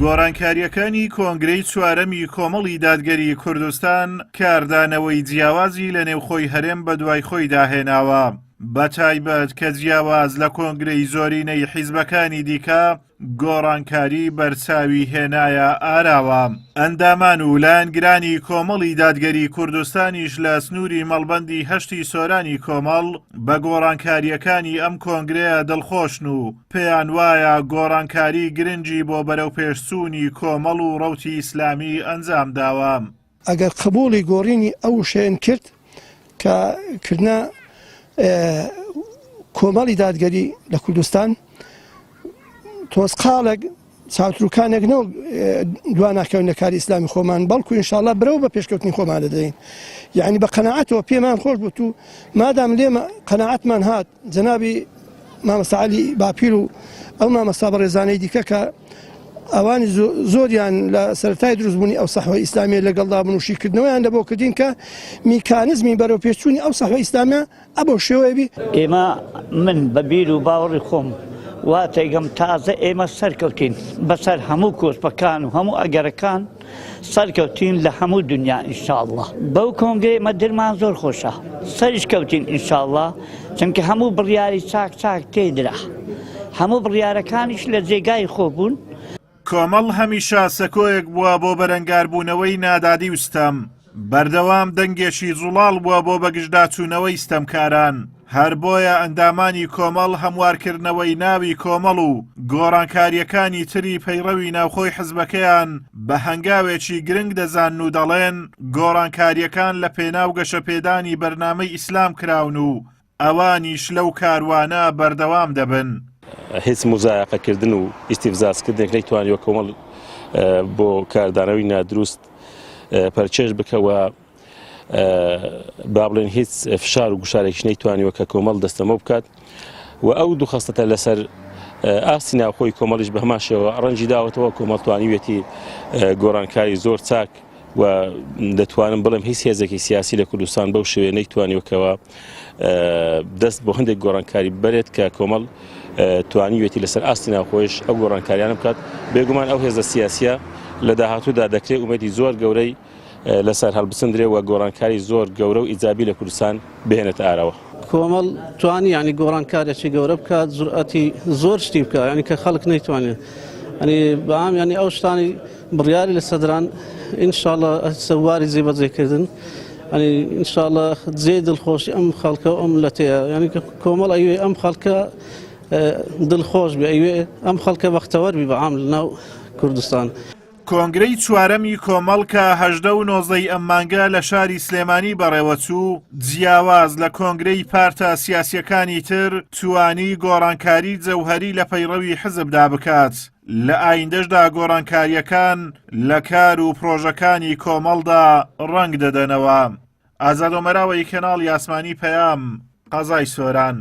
گۆڕانکاریەکانی کۆنگرەی چوارەمی کۆمەڵی دادگەری کوردستان کاردانەوەی جیاوازی لە نێوخۆی هەرێم بە دوای خۆی داهێناوە بە تایبەت کە جیاواز لە کۆنگرەی زۆرینەی حیزبەکانی دیکە گۆڕانکاری بەرچاوی هێنایە ئاراوە. ئەندامان و لایەنگرانی کۆمەڵی دادگەری کوردستانیش لە سنووری مەڵبەندی هەشتی سۆرانی کۆمەڵ بە گۆڕانکاریەکانی ئەم کۆنگرەیە دڵخۆشن و پێیان وایە گۆڕانکاری گرنگی بۆ بەرەوپێشچوونی کۆمەڵ و ڕەوتی ئیسلامی ئەنجام داوە. ئەگەر قبولی گۆڕینی ئەو شێن کرد کە کردنە کۆمەڵی دادگەری لە کوردستان تۆزقاڵێک چاوتروکانێک نەوە دواناکەونە کاری ئیسلامی خۆمان بەڵکو ئینشاءڵڵا برەو بە پێشکەوتنی خۆمان دەدەین. یعنی بە قەناعەتەوە پێمان خۆش بوو و مادام لێمە قەناعەتمان هات جەنابی مامەستا عەلی باپیر و ئەو مامەستا بەڕێزانەی دیکە کە ئەوانی زۆریان لە سەرەتای دروستبوونی ئەو سەحوەی ئیسلامیە لەگەڵدا بوون و شیکردنەوەیان لەبۆ کردین کە میکانیزمی بەرەوپێچوونی ئەو سەحوەی ئیسلامیە ئەبۆ شێوەیە بی. ئێمە من بەبیر و باوەڕی خۆم وا تێگەم تازە ئێمە سەرکەوتین بەسەر هەموو کۆسپەکان و هەموو ئەگەرەکان سەرکەوتین لە هەموو دنیا ئینشاءڵڵا. بەو کۆنگرەی ئێمە دڵمان زۆر خۆشە سەریش کەوتین ئینشاءڵڵا، چونکە هەموو بڕیاری چاک تێدرا، هەموو بڕیارەکانیش لە جێگای خۆ بوون. کۆمەڵ هەمیشە سەکۆیەک بووە بۆ بەرەنگاربوونەوەی نادادی وستەم، بەردەوام دەنگێکی زوڵاڵ بووە بۆ بەگژداچوونەوەی ستەمکاران. هەر بۆیە ئەندامانی کۆمەڵ هەموارکردنەوەی ناوی کۆمەڵ و گۆڕانکاریەکانی تری پەیڕەوی ناوخۆی حزبەکەیان بە هەنگاوێکی گرنگ دەزان و دەڵێن گۆڕانکاریەکان لە پێناو گەشەپێدانی بەرنامەی ئیسلام کراون و ئەوانیش لەو کاروانە بەردەوام دەبن. هیچ مزایقەکردن و ئیستیفزازکردنێک نەیتوانیوە کۆمەڵ بۆ کاردانەوەی نادروست پەرچێش بکەوە، با بڵێن هیچ فشار و گوشارێکیش نەیتوانیوە کە کۆمەڵ دەستەمە بکات و ئەو دوو خەستەتە لەسەر ئاستی ناوخۆی کۆمەڵیش بە هەمان شێوە ڕەنجی داوەتەوە کۆمەڵ توانیوێتی گۆڕانکاری زۆر چاک و دەتوانم بڵێم هیچ هێزێکی سیاسی لە کوردستان بەو شێوێ نەیتوانیوەکەوە دەست بۆ هەندێک گۆڕانکاری بەرێت کە کۆمەڵ توانیوێتی لەسەر ئاستی ناوخۆیش ئەو گۆڕانکاریانە بکات. بێگومان ئەو هێزە سیاسیە لە داهاتوودا دەکرێت ومێدی زۆر گەورەی لەسەر هەڵبسەندرێ و گۆڕانکاری زۆر گەورە و ئیجابی لە کوردستان بهێنێتە ئارەوە. کۆمەڵ توانی ینی گۆڕانکارێکی گەورە بکات، جورئەتی زۆر شتی بکات، ینی کە خەڵک نەیتوانێت ینی بەعام ینی ئەو شتانی بڕیاری لە سەدران ئینشاءڵڵا سەواری جێبەجێکردن، ینی ئینشاءڵڵا جێ دڵخۆشی ئەم خەڵکە و ئەم ملەتەیە، ینی کۆمەڵ ئەوێ ئەم خەڵکە دڵخۆش بێ، ئەوێ ئەم خەڵکە بەختەوەر بی بەعام لەناو کوردستان. کۆنگرەی چوارەمی کۆمەڵ کە 18 و 19 ئەم مانگە لە شاری سلێمانی بەڕێوەچوو جیاواز لە کۆنگرەی پارتە سیاسیەکانی تر توانی گۆڕانکاری جەوهەری لە پەیڕەوی حزبدا بکات. لە ئایندەشدا گۆڕانکاریەکان لە کار و پرۆژەکانی کۆمەڵدا ڕەنگ دەدەنەوە. ئازاد ئۆمەراوەی کەناڵی ئاسمانی پەیام، قەزای سۆران.